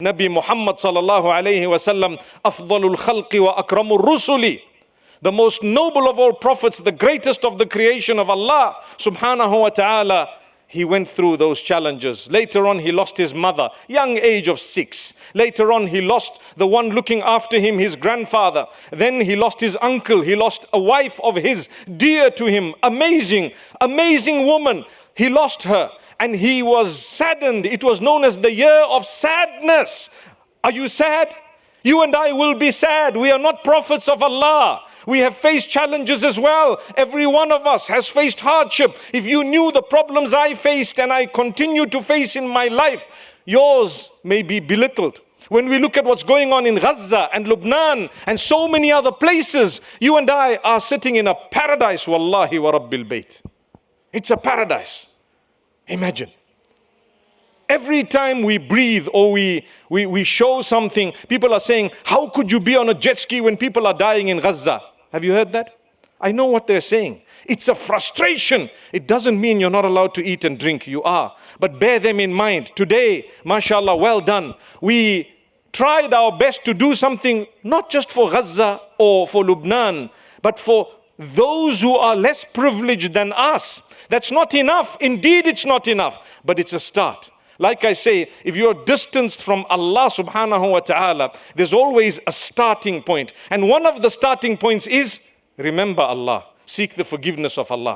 Nabi Muhammad sallallahu alayhi wasallam, afdalul khalqi wa akramur rusuli, the most noble of all prophets, the greatest of the creation of Allah subhanahu wa ta'ala. He went through those challenges. Later on, he lost his mother, young age of 6. Later on, he lost the one looking after him, his grandfather. Then he lost his uncle. He lost a wife of his, dear to him, amazing, amazing woman. He lost her and he was saddened. It was known as the year of sadness. Are you sad? You and I will be sad. We are not prophets of Allah. We have faced challenges as well. Every one of us has faced hardship. If you knew the problems I faced and I continue to face in my life, yours may be belittled. When we look at what's going on in Gaza and Lebanon and so many other places, you and I are sitting in a paradise, wallahi wa rabbil bayt. It's a paradise. Imagine. Every time we breathe or we show something, people are saying, how could you be on a jet ski when people are dying in Gaza? Have you heard that? I know what they're saying. It's a frustration. It doesn't mean you're not allowed to eat and drink. You are. But bear them in mind. Today, mashallah, well done. We tried our best to do something not just for Gaza or for Lebanon, but for those who are less privileged than us. That's not enough. Indeed, it's not enough. But it's a start. Like I say, if you're distanced from Allah subhanahu wa ta'ala, there's always a starting point. And one of the starting points is, remember Allah. Seek the forgiveness of Allah.